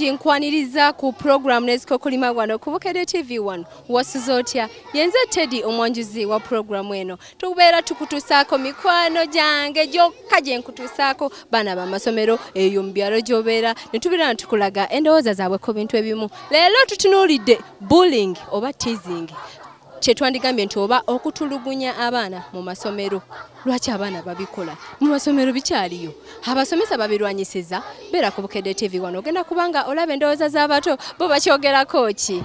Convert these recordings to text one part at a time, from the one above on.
Bulungi nkwaniriza ku program Nezikookolima wano ku Bukedde TV 1 wasuze otya yenze Teddy omwanjuzi wa program eno tubeera tukutusaako mikwano gyange gyokka gye nkutusaako baana ba masomero eyo mu byalo gy'obeera ne tubeera tukulaga endowooza zaabwe ku bintu ebimu. Leero tutunuulidde bullying oba teasing kyetwandigambye nti oba okutulugunya abaana mu masomero. Lwaki abaana babikola mu masomero bikyaliyo? Abasomesa babirwanyisiza. Beera ku Bukedde TV 1 ogenda kubanga olaba endowooza z'abato bo bakyogerako ki?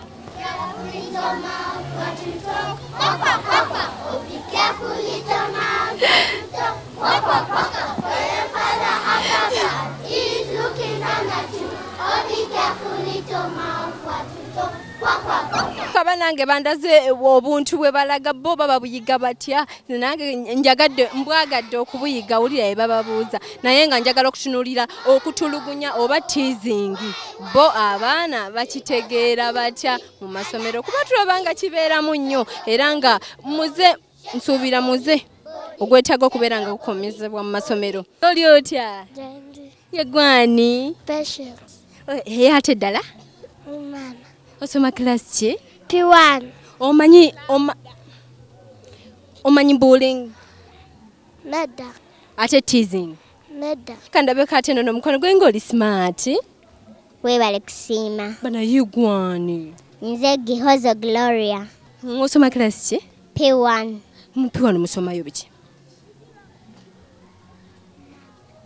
Kaba nange bandaze obuntu bwe balaga bo baba buyiga batya nange njagadde mbwagadde okubuyiga ulira bababuuza naye nga njagala okutunulira okutulugunya oba teasing bo abaana bakitegeera batya mu masomero kuba tulabanga kibeeramu nnyo era nga muze nsuubira muze ogwetaaga okubeera nga gukomezebwa mu masomero. Oli otya? Yegwani? Patience. Ate ddala? Umana. Osoma class ki? P1. Omanyi bullying? Nedda. Ate teasing? Nedda. Kandabe kate nono mukono gwe ng'oli smart. Weebale kusiima. Bana yegwani? Nze Gihozo Gloria. Osoma class ki? P1. Mu P1 musomayo biki?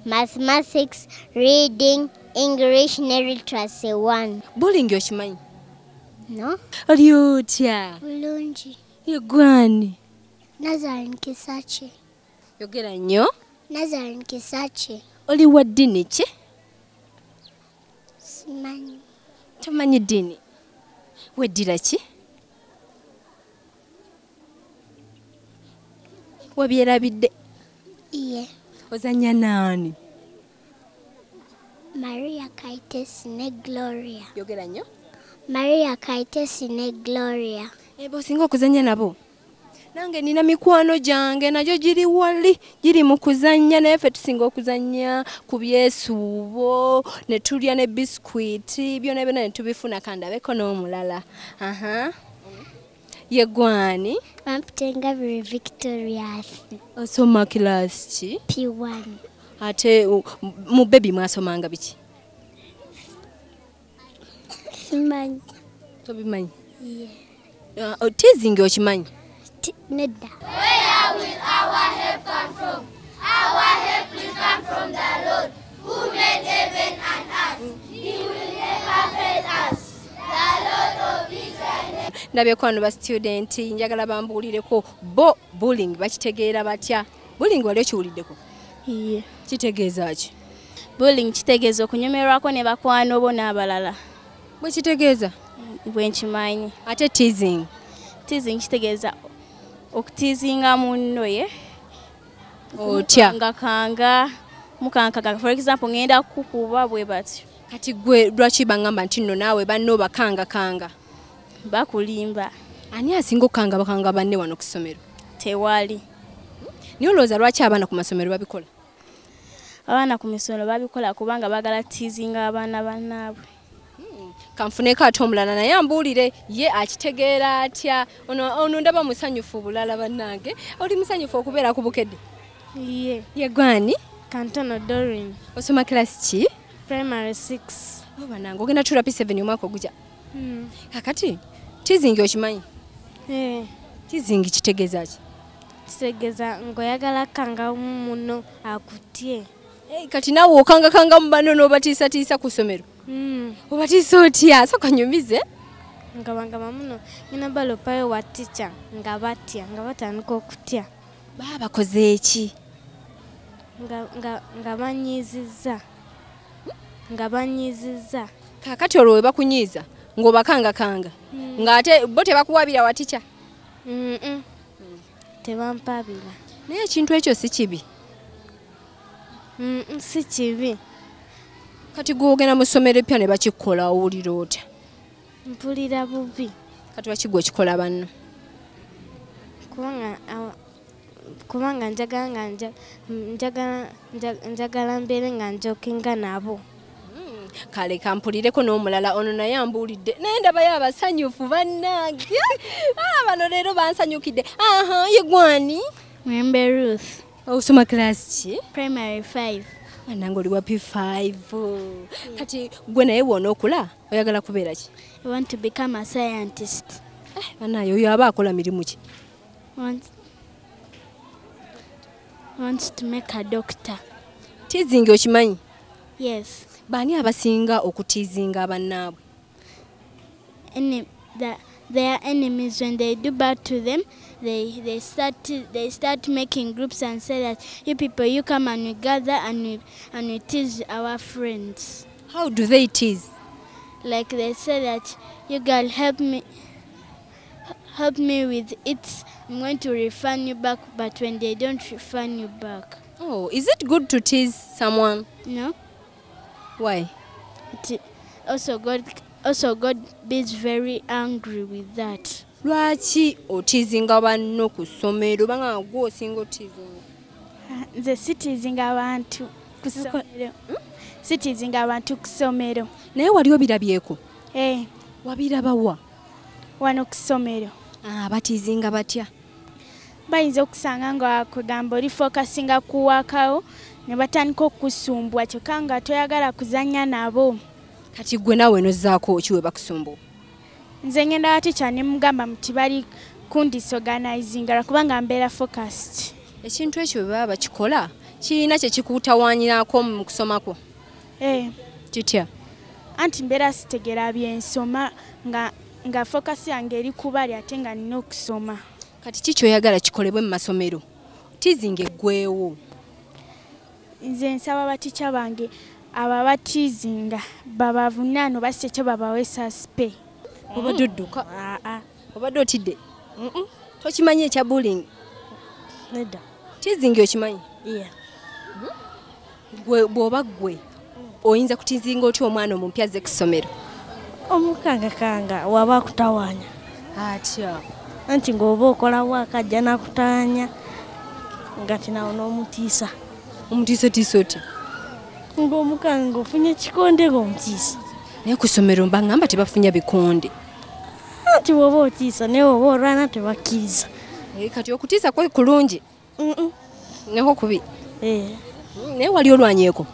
Mathematics, reading, English, literacy 1. Bullying okimanyi? No? Oli otya? Bulungi. Yegwani? Nazarene Kisachi. Yogera nnyo? Nazarene Kisachi. Oli wa ddiini ki? Simanyi. Tomanyi ddiini? Weddira ki? Wabyerabidde? Iye. Ozannya naani? Maria Kaitesi ne Gloria. Yogera nnyo? Maria Kaitesi ne Gloria. Ebo singa okuzannya nabo. Nange nina mikwano gyange nagyo giri wali giri mu kuzannya naye ffe tusinga okuzannya ku byesuubo ne tulya ne biskwiti byonna byonna ne tubifuna kandabeko n'omulala. Yegwani? Wampitengabire Victoria. Osoma class ki? P1. Ate mu baby mwasomanga biki? Simanyi. Tobimanyi? Yeah. Teasing okimanyi? Nedda. Where will our help come from? Our help will come from the Lord who made heaven and earth. He will never fail us. The Lord of Israel. Ndabyeko wano ba student njagala bambuulireko bo bullying bakitegeera batya? Bullying wali okiwuliddeko? Iye. Kitegeeza ki? Bullying kitegeeza okunyomerwako ne bakwano bo n'abalala. Bwe kitegeeza? Bwe nkimanyi. Ate teasing? Teasing kitegeeza okutiizinga munno ye. Otya? Kanga mukankaga. For example ngenda kukuba bwe batyo. Kati gwe lwaki bangamba nti nno naawe banno bakanga? Bakulimba. Ani asinga okukanga banne wano ku ssomero? Tewali. Niyo olowooza lwaki abaana ku masomero babikola? Abaana ku masomero babikola kubanga bagala teasinga abaana bannaabwe. Kanfuneko ate omulala naye ambuulire ye akitegeera atya? Ono ndaba musanyufu bulala bannange. Oli musanyufu okubeera ku Bukedde? Iye. Yegwani? Kantono Doreen. Osoma class ki? Primary 6. Banange ogenda tula P7 omwaka ogujja. Kakati teasing okimanyi? Teasing kitegeeza ki? Kitegeeza ng'oyagala kanga munno akutye. Kati naawe okanga mu banno n'obatiisatiisa ku ssomero? Obatiisa otya? Sooka nyumize. Nga muno ngina balopayo wa teacher nga batandika okutya. Baba bakoze eki? Nga banyiizizza. Kakati olwo we bakunyiiza ng'obakanga ng'ate bo tebakuwabira wa teacher? Tebampabira. Naye ekintu ekyo si kibi? Si kibi. Kati gwogenda mu ssomero eppya ne bakikola owulira otya? Mpulira bubi. Kati lwaki gwe okikola banno? Kubanga njagala mbeere nga njokinga nabo. Kale kampulireko n'omulala ono naye ambuulidde naye ndabayo abasanyufu bannange. Bano leero bansanyukidde. Ye gwani? Mwembe Ruth. Osoma class ki? Primary 5. Nange oli wa P5. Kati gwe naye wona okula oyagala kubeera ki? I want to become a scientist. Banaye oyo aba akola mirimu ki? Wants to make a doctor. Teasing okimanyi? Yes. Baani abasinga okutiizinga abannaabwe? Their enemies, when they do bad to them, they start making groups and say that you people, you come and we gather and we tease our friends. How do they tease? Like they say that you girl help me with it, I'm going to refund you back, but when they don't refund you back. Oh, is it good to tease someone? No. Why? Also God is very angry with that. Lwaki otiizinga banno ku ssomero banga gwe osinga otiizinga? Nze sitiizinga abantu ku ssomero. Sitiizinga abantu ku ssomero. Naye wali obirabyeko? Wabiraba wa? Wano ku ssomero. Batiizinga batya? Bayinza okusanga nga wakugamba oli focusinga ku wakawo ne batandika okusumbwa kyokka nga toyagala kuzannya nabo. Kati gwe nawe nozzaako ki we bakusumbuwa? Nze ngenda wa teacher ne mugamba muti bali kundisorganizinga kubanga mbeera focused. Ekintu ekyo bwe baba bakikola kirina kye kikuutawanyirako mu kusoma kwo? Kitya? Anti mbeera sitegeera byensoma nga focus yange eri kubali ate nga nina okusoma. Kati ki kyoyagala kikolebwe mu masomero? Teasing eggweewo. Nze nsaba baticha bange ababatiizinga babavunaano basse kye babaweesa sipe. Obadde odduka? Obadde otidde? Tokimanyi ekya bullying? Nedda. Teasing okimanyi? Yeah. Bw'oba gwe oyinza kutiizinga otya omwana omumpya azze ku ssomero? Omukangakanga waba akutawaanya. Atya? Anti ng'oba okola waaka ajja n'akutawaanya nga tinawo n'omutiisa. Omutiisatiisa otya? Ng'omukanga ofunye ekikonde ng'omutiisa. Naye ku ssomero mbagamba tebafunya bikonde. Anti bw'oba otiisa naye oba olwana tebakkiriza. Kati okutiisa kwe kulungi? Neho kubi? Naye wali olwanyeeko?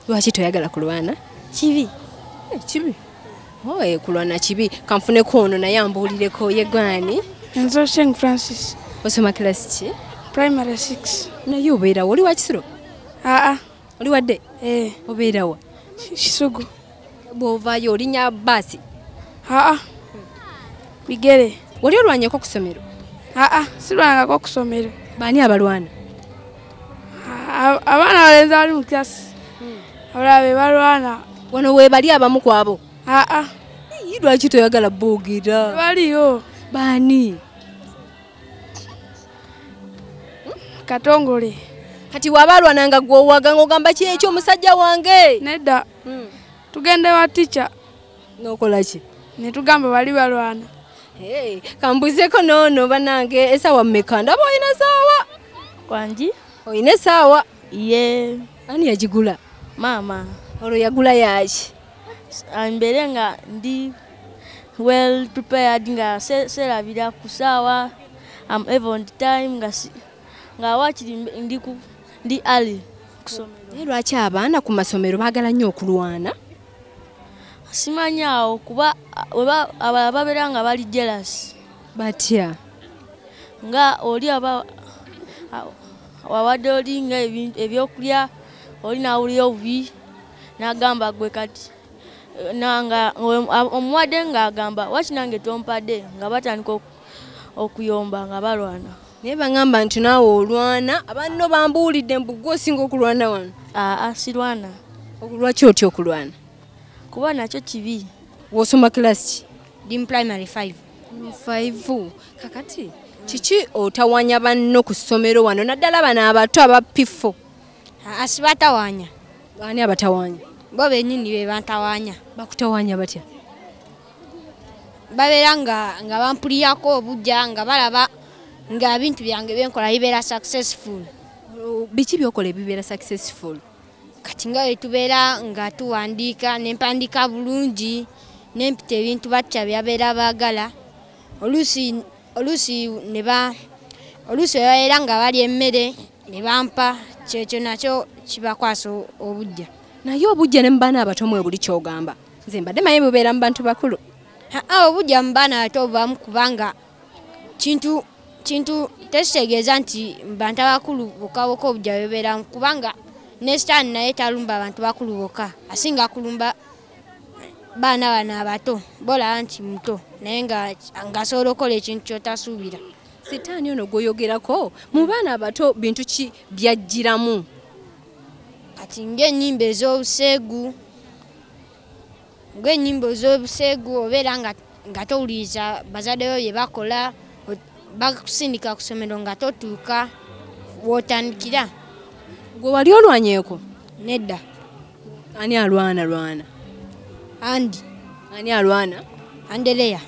Lwaki toyagala kulwana? Kibi. Kibi? Kulwana kibi. Kanfuneko ono naye ambuulireko ye gwani? Nze Osheng Francis. Osoma class ki? Primary 6. Naye obeera wa? Oli wa Kisiro? Oli wadde? Obeera wa? Kisugu. Bw'ovaayo olinnya baasi? Bigere. Wali olwanyeeko ku ssomero? Sirwanangako ku ssomero. Baani abalwana? Abaana abalenzi abali mu class. Abalala be balwana. Wano weebali abamu ku abo? Lwaki toyagala boogira? Baliyo. Baani? Katongole. Kati waba alwananga gwe owaganga ogamba ki ekyo omusajja wange? Nedda. Tugende wa teacher. N'okola ki? Ne tugamba bali balwana. Kambuzeko noono banange esaawa mmeka? Ndaba oyina saawa. Wangi? Oyina esaawa? Ye. Ani yagigula? Mama. Olwo yagula yaki? Mbere nga ndi well prepared nga serabira ku saawa. I'm even on time nga wakiri ndi ali kusomero. Lwaki abaana ku masomero baagala nnyo okulwana? Simanyi awo kuba ababeera nga bali jealous. Batya? Nga oli wawadde oli nga ebyokulya oli nawulira obubi n'agamba gwe kati nanga omuwadde ng'agamba waki nange tompadde nga batandika okuyomba nga balwana. Naye bangamba nti naawe olwana abanno bambuulidde mbu gwe osinga okulwana wano. Sirwana. Lwaki otya okulwana? Kuba nakyo kibi. Wosoma class ki? Ndi primary 5. 5. Kakati kiki otawanya banno ku ssomero wano naddala bano abato abapifo? Asibatawanya. Baani abatawanya? Bo bennyini be bantawanya. Bakutawanya batya? Babeera nga bampulirako obujja nga balaba nga ebintu byange byenkola bibeera successful. Biki byokola ebibeera successful? kati nga bwe tubeera nga tuwandiika nempandiika bulungi nempita ebintu batya byabeera baagala oluusi babeera nga bali emmere ne bampa kyekyo nakyo kibakwasa obujja. Naye obujja ne mu baana abato mwe buli kyogamba nze mbadde manyi bubeera mu bantu bakulu. Obujja mu baana abato bubamu kubanga kintu tekitegeeza nti mu bantu abakulu bokka bokka obujja bubeeramu kubanga ne Sitaani naye talumba abantu bakulu bokka asinga kulumba baana bano abato bolaba nti muto naye ng'asobola okukola ekintu ky'otasuubira. Sitaani ono gw'oyogerako mu baana abato bintu ki byajjiramu? Kati ng'ennyimba ez'obuseegu obeera nga towuliriza bazadde bo bye bakola bakusindika ku ssomero nga totuuka w'otandikira. Gwe wali olwanyeeko? Nedda. Ani alwana? Andi. Ani alwana? Andereya.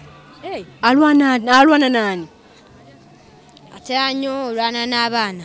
Alwana nani? Atera nnyo olwana n'abaana.